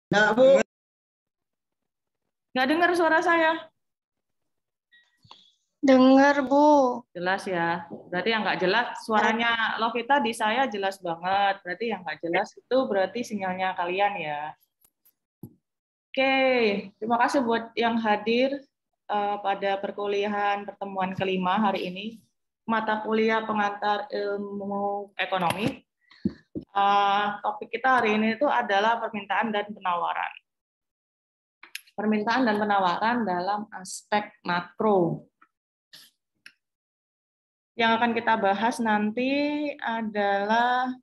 Enggak, Bu. Nggak dengar suara saya? Dengar, Bu. Jelas ya. Berarti yang nggak jelas, suaranya Lovita di saya jelas banget. Berarti yang nggak jelas itu berarti sinyalnya kalian ya. Oke, terima kasih buat yang hadir pada perkuliahan pertemuan kelima hari ini. Mata kuliah pengantar ilmu ekonomi. Topik kita hari ini itu adalah permintaan dan penawaran. Permintaan dan penawaran dalam aspek makro. Yang akan kita bahas nanti adalah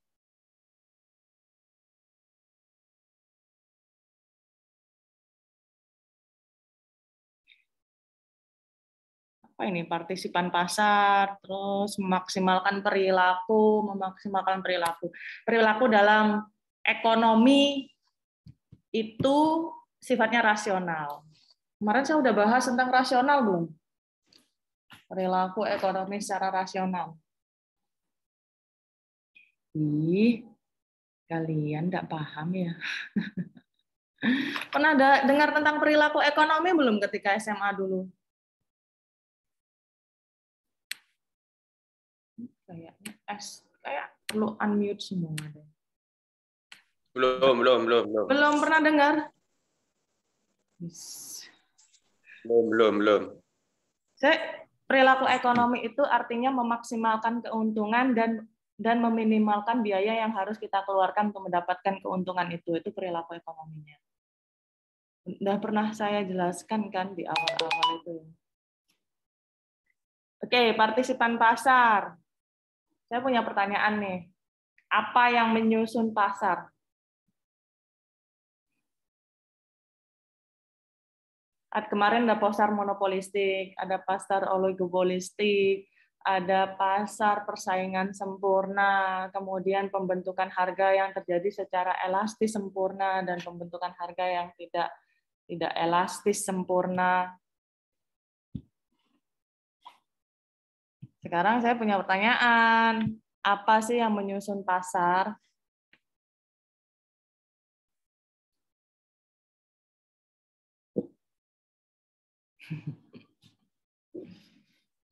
apa ini? Partisipan pasar, terus memaksimalkan perilaku, Perilaku dalam ekonomi itu sifatnya rasional. Kemarin saya udah bahas tentang rasional belum? Perilaku ekonomi secara rasional. Ih, kalian nggak paham ya? Pernah dengar tentang perilaku ekonomi belum ketika SMA dulu? Kayaknya kayak perlu unmute semua deh. Belum. Belum pernah dengar? Belum. Perilaku ekonomi itu artinya memaksimalkan keuntungan dan meminimalkan biaya yang harus kita keluarkan untuk mendapatkan keuntungan itu. Itu perilaku ekonominya. Udah pernah saya jelaskan kan di awal-awal itu. Oke, partisipan pasar. Saya punya pertanyaan nih. Apa yang menyusun pasar? Kemarin ada pasar monopolistik, ada pasar oligopolistik, ada pasar persaingan sempurna, kemudian pembentukan harga yang terjadi secara elastis sempurna, dan pembentukan harga yang tidak elastis sempurna. Sekarang saya punya pertanyaan, apa sih yang menyusun pasar?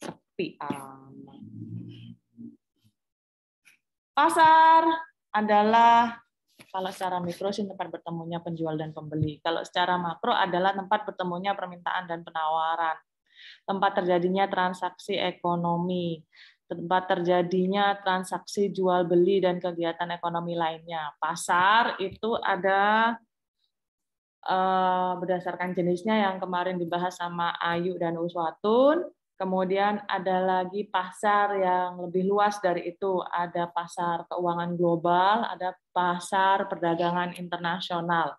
Sepi amat. Pasar adalah, kalau secara mikro sih tempat bertemunya penjual dan pembeli. Kalau secara makro adalah tempat bertemunya permintaan dan penawaran. Tempat terjadinya transaksi ekonomi. Tempat terjadinya transaksi jual beli dan kegiatan ekonomi lainnya. Pasar itu ada berdasarkan jenisnya yang kemarin dibahas sama Ayu dan Uswatun. Kemudian ada lagi pasar yang lebih luas dari itu. Ada pasar keuangan global, ada pasar perdagangan internasional,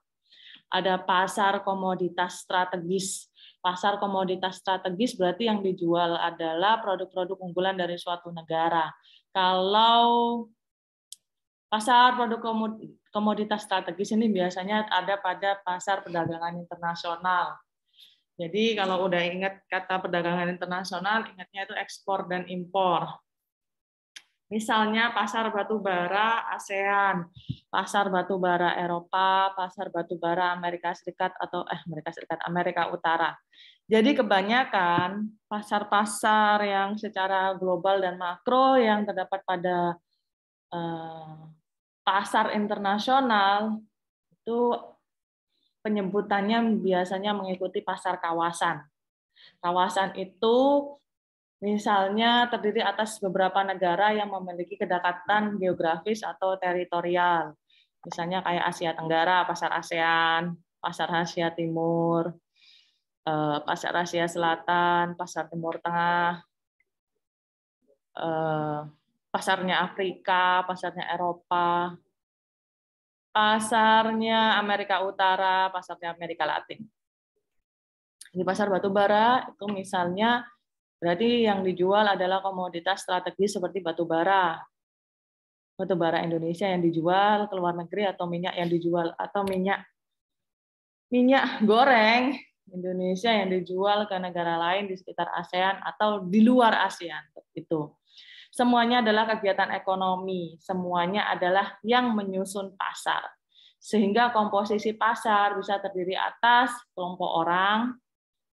ada pasar komoditas strategis. Pasar komoditas strategis berarti yang dijual adalah produk-produk unggulan dari suatu negara. Kalau pasar produk komoditas strategis ini biasanya ada pada pasar perdagangan internasional. Jadi kalau udah ingat kata perdagangan internasional, ingatnya itu ekspor dan impor. Misalnya pasar batu bara ASEAN, pasar batu bara Eropa, pasar batu bara Amerika Serikat atau Amerika Utara. Jadi kebanyakan pasar-pasar yang secara global dan makro yang terdapat pada pasar internasional itu penyebutannya biasanya mengikuti pasar kawasan. Kawasan itu misalnya terdiri atas beberapa negara yang memiliki kedekatan geografis atau teritorial. Misalnya kayak Asia Tenggara, pasar ASEAN, pasar Asia Timur, pasar Asia Selatan, pasar Timur Tengah, pasarnya Afrika, pasarnya Eropa, pasarnya Amerika Utara, pasarnya Amerika Latin. Di pasar batu bara itu misalnya berarti yang dijual adalah komoditas strategis seperti batu bara Indonesia yang dijual ke luar negeri, atau minyak yang dijual, atau minyak goreng Indonesia yang dijual ke negara lain di sekitar ASEAN atau di luar ASEAN. Itu semuanya adalah kegiatan ekonomi, semuanya adalah yang menyusun pasar. Sehingga komposisi pasar bisa terdiri atas kelompok orang,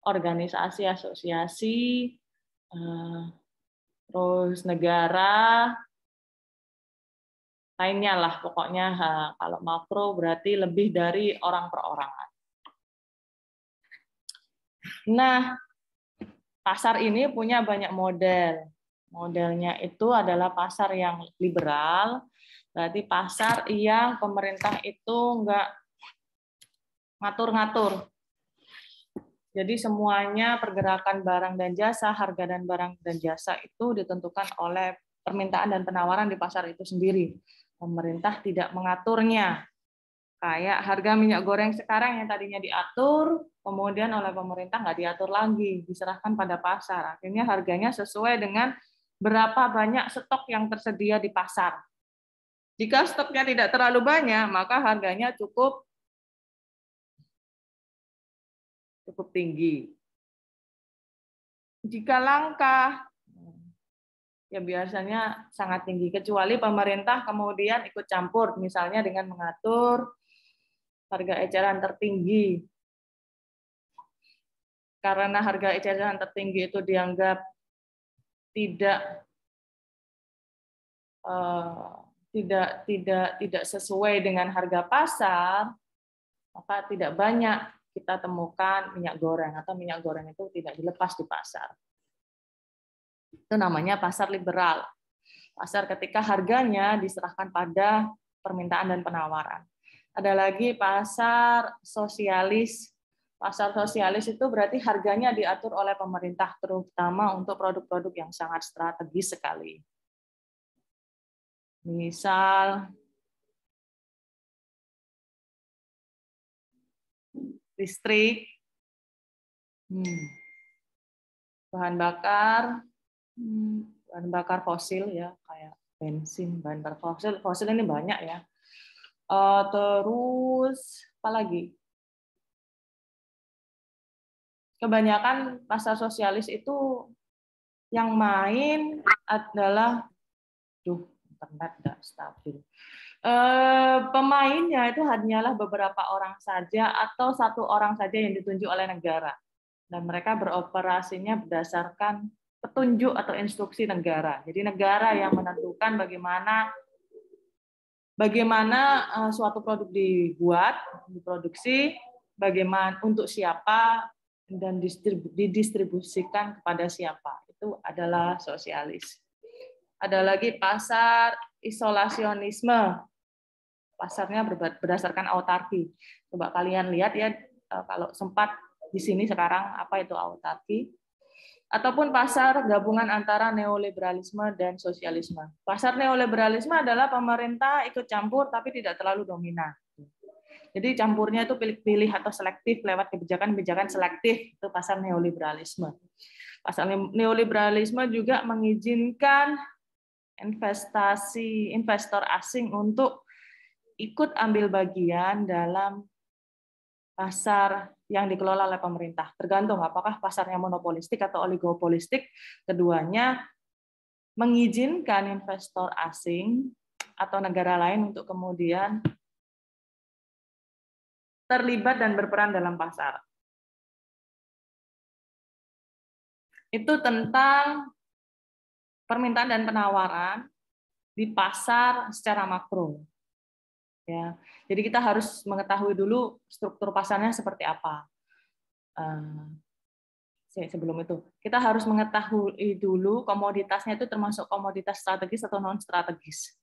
organisasi, asosiasi, terus negara, lainnya lah pokoknya. Kalau makro berarti lebih dari orang per orangan. Nah, pasar ini punya banyak model. Modelnya itu adalah pasar yang liberal, berarti pasar yang pemerintah itu nggak ngatur-ngatur. Jadi semuanya pergerakan barang dan jasa, harga dan barang dan jasa itu ditentukan oleh permintaan dan penawaran di pasar itu sendiri. Pemerintah tidak mengaturnya. Kayak harga minyak goreng sekarang yang tadinya diatur, kemudian oleh pemerintah nggak diatur lagi, diserahkan pada pasar. Akhirnya harganya sesuai dengan berapa banyak stok yang tersedia di pasar. Jika stoknya tidak terlalu banyak, maka harganya cukup tinggi. Jika langka, ya biasanya sangat tinggi, kecuali pemerintah kemudian ikut campur, misalnya dengan mengatur harga eceran tertinggi. Karena harga eceran tertinggi itu dianggap tidak sesuai dengan harga pasar, maka tidak banyak kita temukan minyak goreng atau minyak goreng itu tidak dilepas di pasar. Itu namanya pasar liberal. Pasar ketika harganya diserahkan pada permintaan dan penawaran. Ada lagi pasar sosialis. Pasar sosialis itu berarti harganya diatur oleh pemerintah, terutama untuk produk-produk yang sangat strategis sekali. Misal listrik, bahan bakar fosil ya, kayak bensin, bahan bakar fosil ini banyak ya. Terus apa lagi? Kebanyakan pasar sosialis itu yang main adalah, internet tidak stabil. Pemainnya itu hanyalah beberapa orang saja atau satu orang saja yang ditunjuk oleh negara, dan mereka beroperasinya berdasarkan petunjuk atau instruksi negara. Jadi negara yang menentukan bagaimana suatu produk dibuat, diproduksi, bagaimana, untuk siapa, dan didistribusikan kepada siapa. Itu adalah sosialis. Ada lagi pasar isolasionisme. Pasarnya berdasarkan autarki. Coba kalian lihat ya, kalau sempat di sini sekarang, apa itu autarki. Ataupun pasar gabungan antara neoliberalisme dan sosialisme. Pasar neoliberalisme adalah pemerintah ikut campur tapi tidak terlalu dominan. Jadi campurnya itu pilih-pilih atau selektif lewat kebijakan-kebijakan selektif, itu pasar neoliberalisme. Pasar neoliberalisme juga mengizinkan investor asing untuk ikut ambil bagian dalam pasar yang dikelola oleh pemerintah. Tergantung apakah pasarnya monopolistik atau oligopolistik, keduanya mengizinkan investor asing atau negara lain untuk kemudian terlibat dan berperan dalam pasar. Itu tentang permintaan dan penawaran di pasar secara makro. Ya, jadi kita harus mengetahui dulu struktur pasarnya seperti apa. Sebelum itu, kita harus mengetahui dulu komoditasnya itu termasuk komoditas strategis atau non strategis.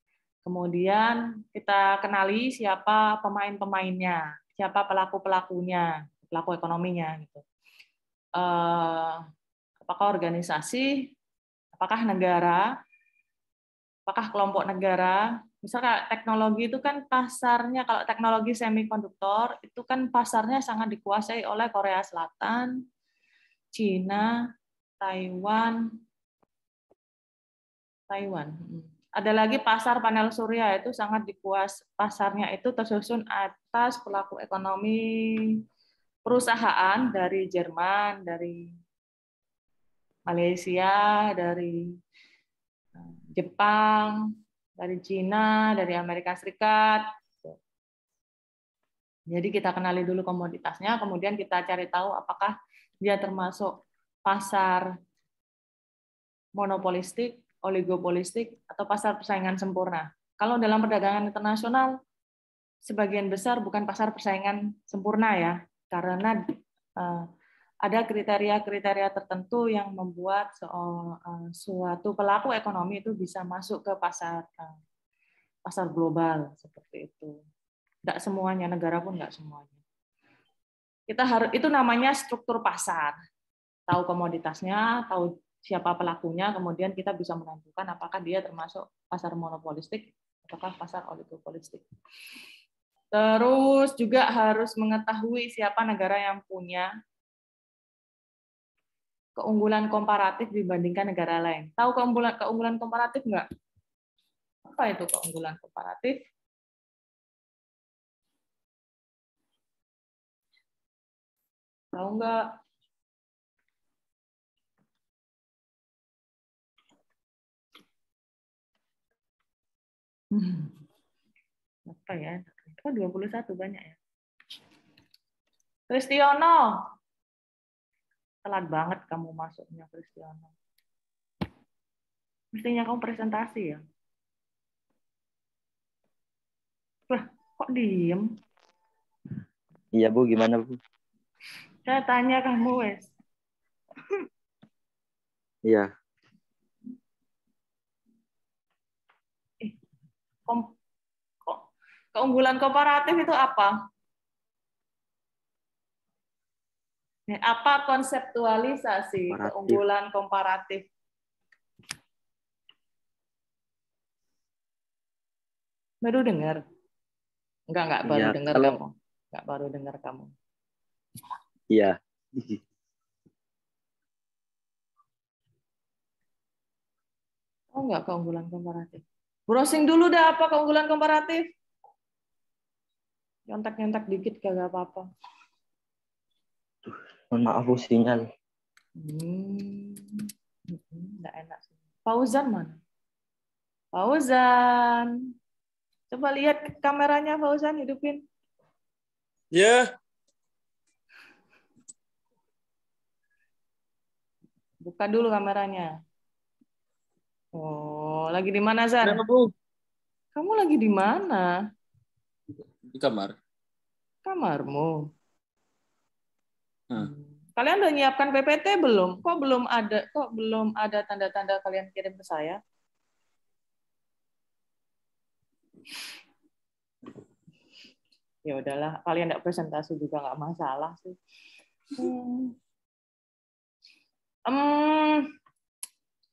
Kemudian kita kenali siapa pemain-pemainnya, siapa pelaku-pelakunya, pelaku ekonominya gitu. Apakah organisasi, apakah negara, apakah kelompok negara. Misalnya teknologi itu kan pasarnya, kalau teknologi semikonduktor itu kan pasarnya sangat dikuasai oleh Korea Selatan, Cina, Taiwan. Ada lagi pasar panel surya, itu sangat dikuasai, pasarnya itu tersusun atas pelaku ekonomi perusahaan dari Jerman, dari Malaysia, dari Jepang, dari Cina, dari Amerika Serikat. Jadi kita kenali dulu komoditasnya, kemudian kita cari tahu apakah dia termasuk pasar monopolistik, oligopolistik, atau pasar persaingan sempurna. Kalau dalam perdagangan internasional, sebagian besar bukan pasar persaingan sempurna ya, karena ada kriteria-kriteria tertentu yang membuat suatu pelaku ekonomi itu bisa masuk ke pasar global seperti itu. Nggak semuanya, negara pun nggak semuanya. Kita harus, itu namanya struktur pasar. Tahu komoditasnya, tahu siapa pelakunya, kemudian kita bisa menentukan apakah dia termasuk pasar monopolistik ataukah pasar oligopolistik. Terus juga harus mengetahui siapa negara yang punya keunggulan komparatif dibandingkan negara lain. Tahu keunggulan komparatif nggak? Apa itu keunggulan komparatif? Tahu nggak? Apa ya? Oh, 21 banyak ya. Kristiono. Telat banget kamu masuknya, Kristiono. Mestinya kamu presentasi ya. Wah, kok diem? Iya Bu, gimana Bu? Saya tanya kamu, wes. Iya. Keunggulan komparatif itu apa? Apa konseptualisasi Komparatif. keunggulan komparatif? Baru dengar? Enggak baru Iya, dengar kalau kamu. Enggak baru dengar kamu. iya. Oh, enggak keunggulan komparatif. Browsing dulu dah apa keunggulan komparatif. Nyontek-nyontek dikit kagak apa-apa. Mohon maaf Bu, sinyal. Enggak enak sih. Fauzan mana? Fauzan. Coba lihat kameranya Fauzan, hidupin. Ya. Buka dulu kameranya. Oh, lagi di mana, Zan? Kenapa, Bu? Kamu lagi di mana? Di kamar. Kamarmu. Nah. Kalian udah nyiapkan PPT belum? Kok belum ada? Kok belum ada tanda-tanda kalian kirim ke saya? Ya udahlah, kalian nggak presentasi juga nggak masalah sih.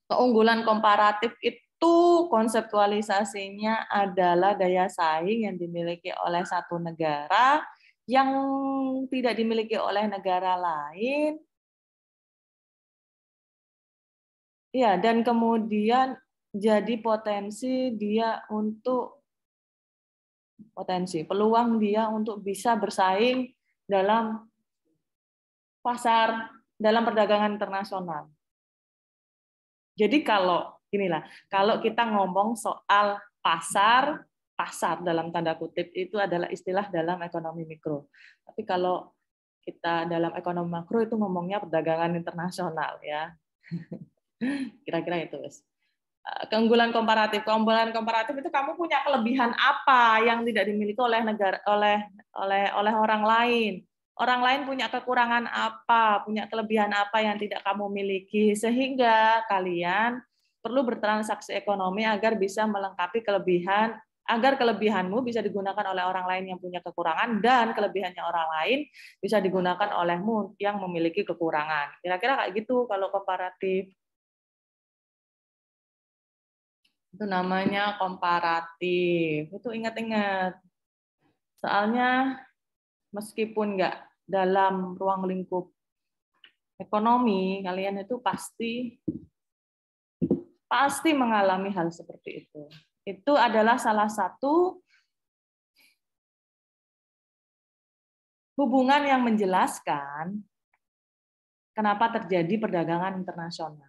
Keunggulan komparatif itu konseptualisasinya adalah daya saing yang dimiliki oleh satu negara yang tidak dimiliki oleh negara lain. Ya, dan kemudian jadi peluang dia untuk bisa bersaing dalam dalam perdagangan internasional. Jadi kalau kita ngomong soal pasar dalam tanda kutip itu adalah istilah dalam ekonomi mikro. Tapi kalau kita dalam ekonomi makro itu ngomongnya perdagangan internasional ya. Kira-kira itu, guys. Keunggulan komparatif itu kamu punya kelebihan apa yang tidak dimiliki oleh negara oleh orang lain. Orang lain punya kekurangan apa, punya kelebihan apa yang tidak kamu miliki, sehingga kalian perlu bertransaksi ekonomi agar bisa melengkapi agar kelebihanmu bisa digunakan oleh orang lain yang punya kekurangan, dan kelebihannya orang lain bisa digunakan olehmu yang memiliki kekurangan. Kira-kira kayak gitu kalau komparatif. Itu namanya komparatif. Itu ingat-ingat. Soalnya meskipun nggak dalam ruang lingkup ekonomi, kalian itu pasti mengalami hal seperti itu. Itu adalah salah satu hubungan yang menjelaskan kenapa terjadi perdagangan internasional.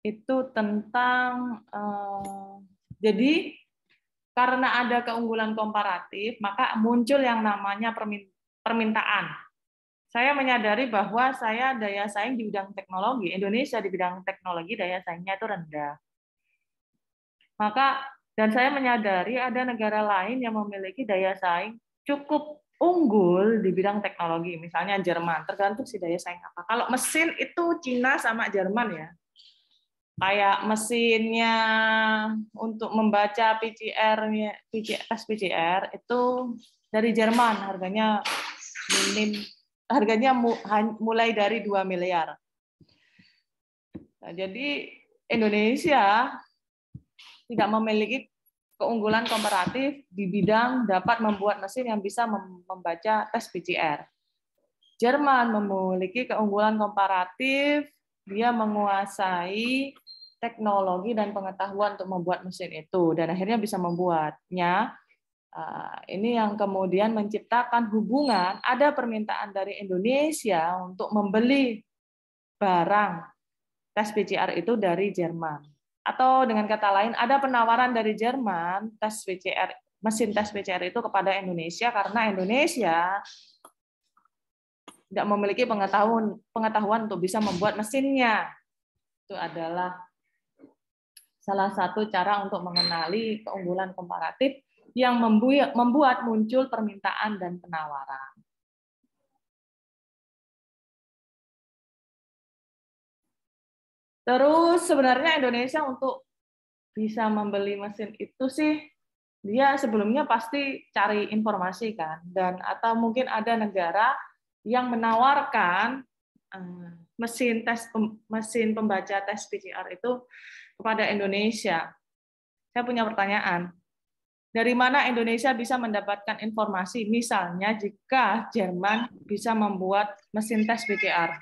itu tentang jadi karena ada keunggulan komparatif, maka muncul yang namanya permintaan. Saya menyadari bahwa saya daya saing di bidang teknologi, Indonesia di bidang teknologi daya saingnya itu rendah. Maka dan saya menyadari ada negara lain yang memiliki daya saing cukup unggul di bidang teknologi, misalnya Jerman, tergantung si daya saing apa. Kalau mesin itu Cina sama Jerman ya. Kayak mesinnya untuk membaca tes PCR itu dari Jerman, harganya mulai dari 2 miliar. Nah, jadi Indonesia tidak memiliki keunggulan komparatif di bidang dapat membuat mesin yang bisa membaca tes PCR. Jerman memiliki keunggulan komparatif, dia menguasai teknologi dan pengetahuan untuk membuat mesin itu, dan akhirnya bisa membuatnya. Ini yang kemudian menciptakan hubungan, ada permintaan dari Indonesia untuk membeli barang tes PCR itu dari Jerman. Atau dengan kata lain, ada penawaran dari Jerman mesin tes PCR itu kepada Indonesia karena Indonesia tidak memiliki pengetahuan untuk bisa membuat mesinnya. Itu adalah salah satu cara untuk mengenali keunggulan komparatif yang membuat muncul permintaan dan penawaran. Terus sebenarnya Indonesia untuk bisa membeli mesin itu sih, dia sebelumnya pasti cari informasi kan, dan atau mungkin ada negara yang menawarkan mesin pembaca tes PCR itu kepada Indonesia. Saya punya pertanyaan. Dari mana Indonesia bisa mendapatkan informasi? Misalnya jika Jerman bisa membuat mesin tes PCR.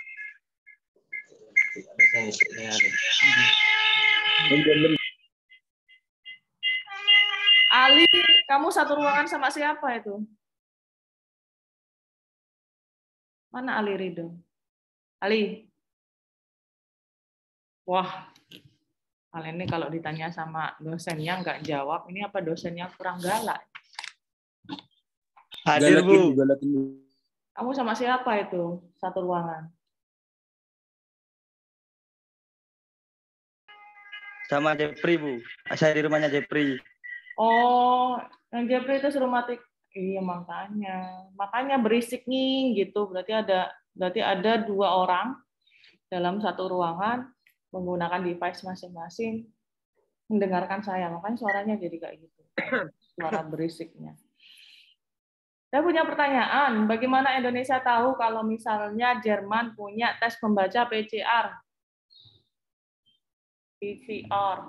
Ali, kamu satu ruangan sama siapa itu? Mana Ali Ridho? Ali. Wah, kalian ini kalau ditanya sama dosennya nggak jawab, ini apa dosennya kurang galak? Hadir, Bu. Kamu sama siapa itu satu ruangan? Sama Jepri, Bu. Saya di rumahnya Jepri. Oh, yang Jepri itu suruh mati. Iya, makanya berisik nih gitu. Berarti ada 2 orang dalam satu ruangan menggunakan device masing-masing mendengarkan saya. Makanya suaranya jadi kayak gitu. Suara berisiknya. Saya punya pertanyaan, bagaimana Indonesia tahu kalau misalnya Jerman punya tes pembaca PCR? PCR.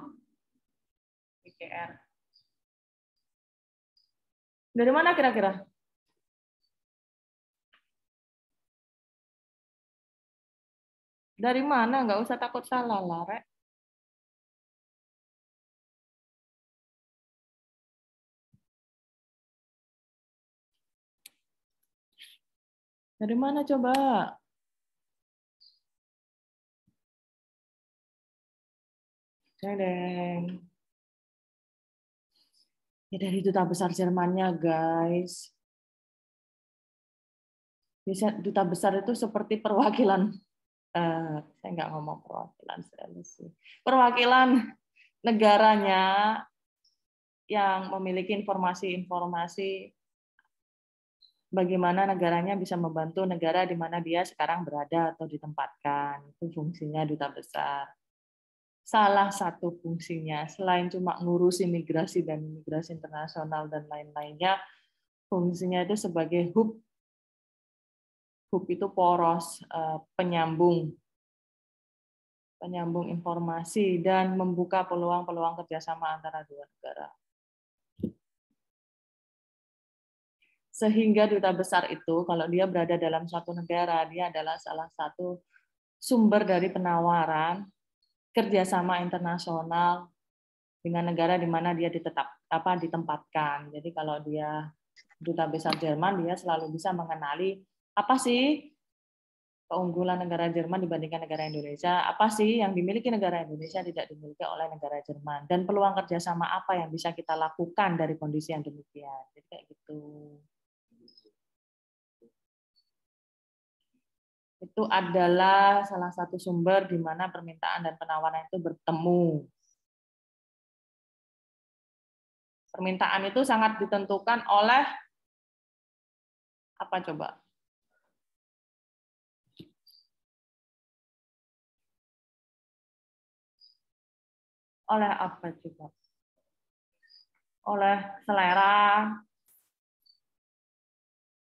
Dari mana kira-kira? Dari mana? Nggak usah takut salah lah, Rek. Dari mana coba? Deng. Ya dari duta besar Jermannya, guys. Duta besar itu seperti perwakilan, saya nggak ngomong perwakilan sih. Perwakilan negaranya yang memiliki informasi-informasi bagaimana negaranya bisa membantu negara di mana dia sekarang berada atau ditempatkan. Itu fungsinya duta besar. Salah satu fungsinya, selain cuma ngurusi migrasi dan migrasi internasional dan lain-lainnya, fungsinya itu sebagai hub. Hub itu poros, penyambung informasi dan membuka peluang-peluang kerjasama antara 2 negara. Sehingga duta besar itu, kalau dia berada dalam suatu negara, dia adalah salah satu sumber dari penawaran kerjasama internasional dengan negara di mana dia ditempatkan. Jadi kalau dia duta besar Jerman, dia selalu bisa mengenali apa sih keunggulan negara Jerman dibandingkan negara Indonesia. Apa sih yang dimiliki negara Indonesia tidak dimiliki oleh negara Jerman? Dan peluang kerjasama apa yang bisa kita lakukan dari kondisi yang demikian? Jadi kayak gitu. Itu adalah salah satu sumber di mana permintaan dan penawaran itu bertemu. Permintaan itu sangat ditentukan oleh apa coba? Oleh apa coba? Oleh selera.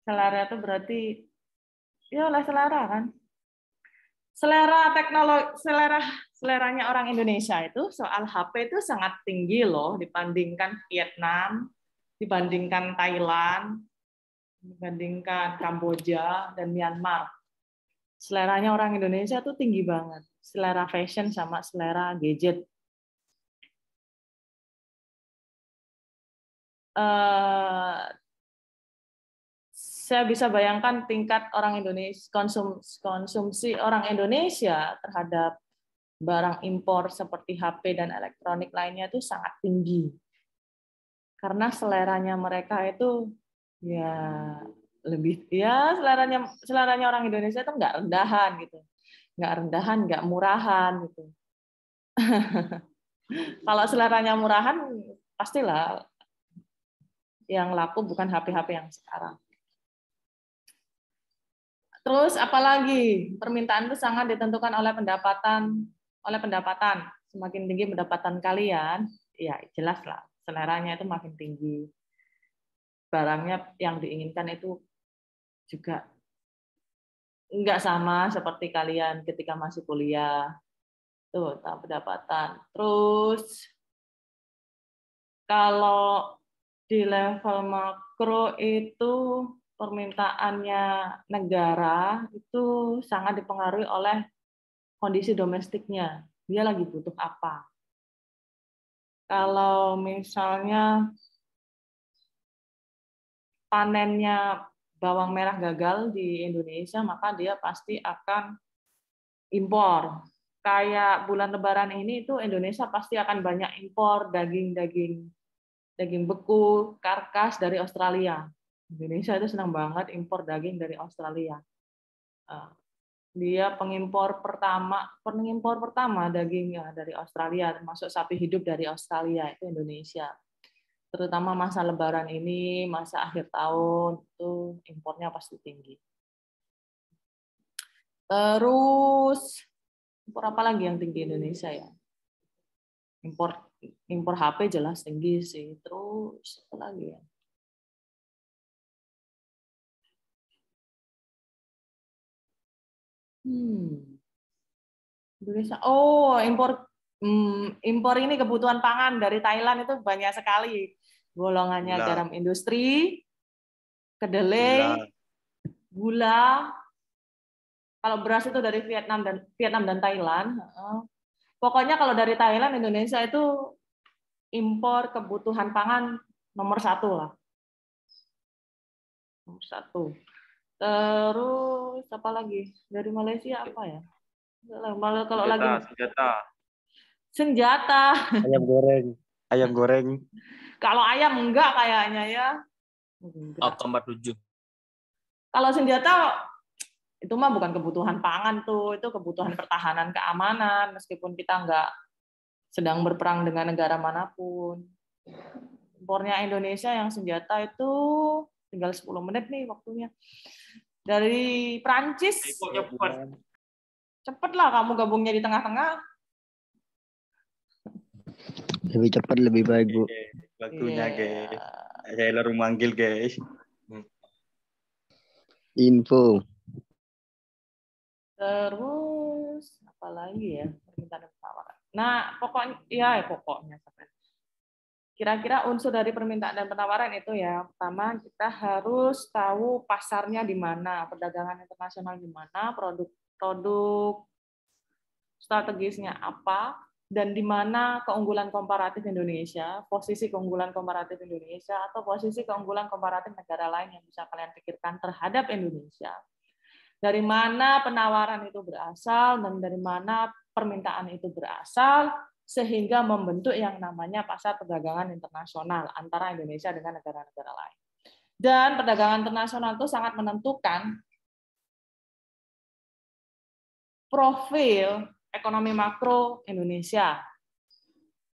Selera itu berarti ya oleh selera kan. Selera teknologi, seleranya orang Indonesia itu soal HP itu sangat tinggi loh dibandingkan Vietnam, dibandingkan Thailand, dibandingkan Kamboja dan Myanmar. Seleranya orang Indonesia tuh tinggi banget. Selera fashion sama selera gadget. Saya bisa bayangkan tingkat orang Indonesia konsumsi orang Indonesia terhadap barang impor seperti HP dan elektronik lainnya itu sangat tinggi. Karena seleranya mereka itu ya lebih ya seleranya orang Indonesia itu nggak rendahan gitu. Nggak rendahan, nggak murahan gitu. Kalau seleranya murahan pastilah yang laku bukan HP-HP yang sekarang. Terus apalagi permintaan itu sangat ditentukan oleh pendapatan. Semakin tinggi pendapatan kalian, ya jelas lah seleranya itu makin tinggi. Barangnya yang diinginkan itu juga enggak sama seperti kalian ketika masih kuliah. Tuh, pendapatan. Terus kalau di level makro itu permintaannya negara itu sangat dipengaruhi oleh kondisi domestiknya. Dia lagi butuh apa. Kalau misalnya panennya bawang merah gagal di Indonesia, maka dia pasti akan impor. Kayak bulan Lebaran ini itu Indonesia pasti akan banyak impor daging beku, karkas dari Australia. Indonesia itu senang banget impor daging dari Australia. Dia pengimpor pertama dagingnya dari Australia, termasuk sapi hidup dari Australia itu Indonesia. Terutama masa Lebaran ini, masa akhir tahun itu impornya pasti tinggi. Terus impor apa lagi yang tinggi Indonesia ya? Impor HP jelas tinggi sih. Terus apa lagi ya? Indonesia. Oh, impor ini kebutuhan pangan dari Thailand itu banyak sekali. Golongannya Gula. garam industri, kedelai, gula. Kalau beras itu dari Vietnam dan Thailand. Pokoknya kalau dari Thailand, Indonesia itu impor kebutuhan pangan nomor 1 lah. Nomor 1. Terus apa lagi? Dari Malaysia apa ya? Kalau senjata. Ayam goreng. Kalau ayam enggak kayaknya ya. AK-47. Kalau senjata itu mah bukan kebutuhan pangan tuh, itu kebutuhan pertahanan keamanan meskipun kita enggak sedang berperang dengan negara manapun. Impornya Indonesia yang senjata itu tinggal 10 menit nih waktunya. Dari Prancis. Cepet lah kamu gabungnya di tengah-tengah. Lebih cepat lebih baik, Bu. Waktunya, guys. Saya lalu manggil, guys. Info. Terus apa lagi ya? Permintaan dan penawaran. Nah, pokoknya. Kira-kira unsur dari permintaan dan penawaran itu ya, pertama kita harus tahu pasarnya di mana, perdagangan internasional di mana, produk strategisnya apa, dan di mana keunggulan komparatif Indonesia, posisi keunggulan komparatif Indonesia, atau posisi keunggulan komparatif negara lain yang bisa kalian pikirkan terhadap Indonesia. Dari mana penawaran itu berasal dan dari mana permintaan itu berasal, sehingga membentuk yang namanya pasar perdagangan internasional antara Indonesia dengan negara-negara lain. Dan perdagangan internasional itu sangat menentukan profil ekonomi makro Indonesia.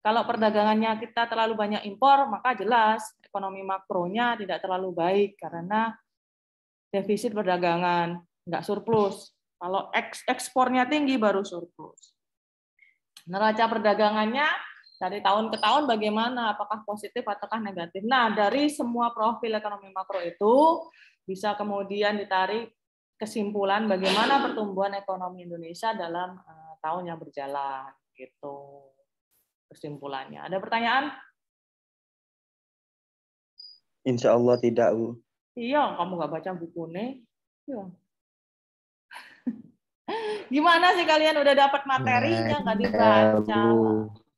Kalau perdagangannya kita terlalu banyak impor, maka jelas ekonomi makronya tidak terlalu baik karena defisit perdagangan, nggak surplus. Kalau ekspornya tinggi baru surplus. Neraca perdagangannya dari tahun ke tahun bagaimana, apakah positif ataukah negatif. Nah, dari semua profil ekonomi makro itu bisa kemudian ditarik kesimpulan bagaimana pertumbuhan ekonomi Indonesia dalam tahun yang berjalan. Gitu kesimpulannya. Ada pertanyaan? Insya Allah tidak, Bu. Iya, kamu nggak baca buku nih. Iya. Gimana sih kalian udah dapat materinya nggak dibaca?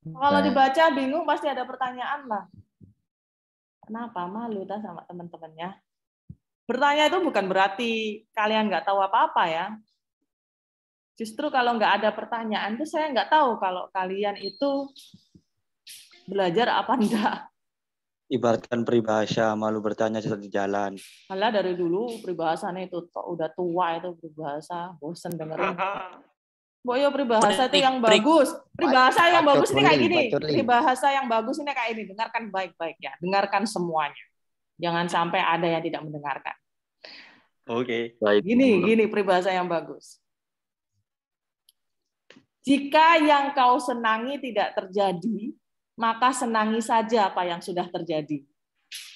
Kalau dibaca bingung pasti ada pertanyaan lah. Kenapa malu ta sama teman-temannya? Bertanya itu bukan berarti kalian nggak tahu apa-apa ya. Justru kalau nggak ada pertanyaan tuh saya nggak tahu kalau kalian itu belajar apa enggak. Ibaratkan peribahasa, malu bertanya sesat di jalan. Malah dari dulu peribahasanya itu udah tua itu peribahasa, bosen dengerin. Boyo peribahasa itu yang bagus. Peribahasa yang bagus ini kayak gini. Peribahasa yang bagus ini kayak ini. Dengarkan baik-baik ya. Dengarkan semuanya. Jangan sampai ada yang tidak mendengarkan. Oke. Baik. Gini peribahasa yang bagus. Jika yang kau senangi tidak terjadi, maka senangi saja apa yang sudah terjadi.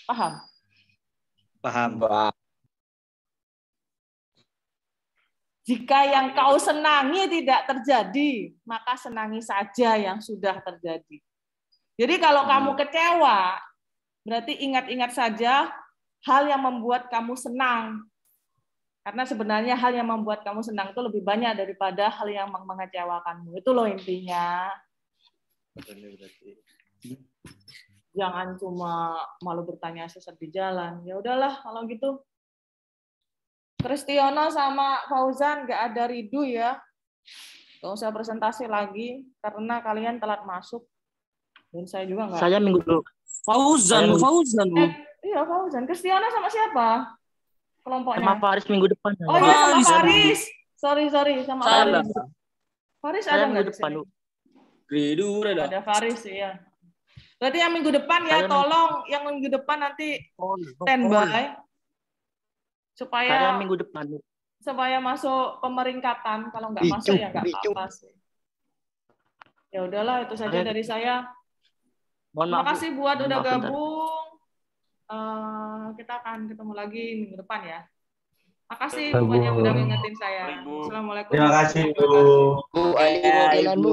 Paham? Paham. Jika yang kau senangi tidak terjadi, maka senangi saja yang sudah terjadi. Jadi kalau kamu kecewa, berarti ingat-ingat saja hal yang membuat kamu senang. Karena sebenarnya hal yang membuat kamu senang itu lebih banyak daripada hal yang mengecewakanmu. Itu loh intinya. Jangan cuma malu bertanya sesat di jalan. Ya udahlah kalau gitu. Kristiono sama Fauzan nggak ada Ridu ya. Nggak usah presentasi lagi karena kalian telat masuk. Dan saya juga nggak. Saya minggu dulu. Fauzan. Iya Fauzan. Kristiono sama siapa? Kelompoknya. Sama Faris minggu depan. Oh iya sama Faris. Sorry sama Salah. Faris. Faris Saya ada minggu nggak di depan. sini? Ridu Ada Faris ya. Berarti yang minggu depan ya, tolong yang minggu depan nanti standby supaya Saya minggu depan. supaya masuk pemeringkatan. Kalau nggak masuk ya nggak apa-apa sih. Ya udahlah itu saja dari saya. Terima kasih buat udah gabung. Kita akan ketemu lagi minggu depan ya. Makasih buat yang udah ngingetin saya. Assalamualaikum. Terima kasih, Bu. Bu, ada keinginan, Bu.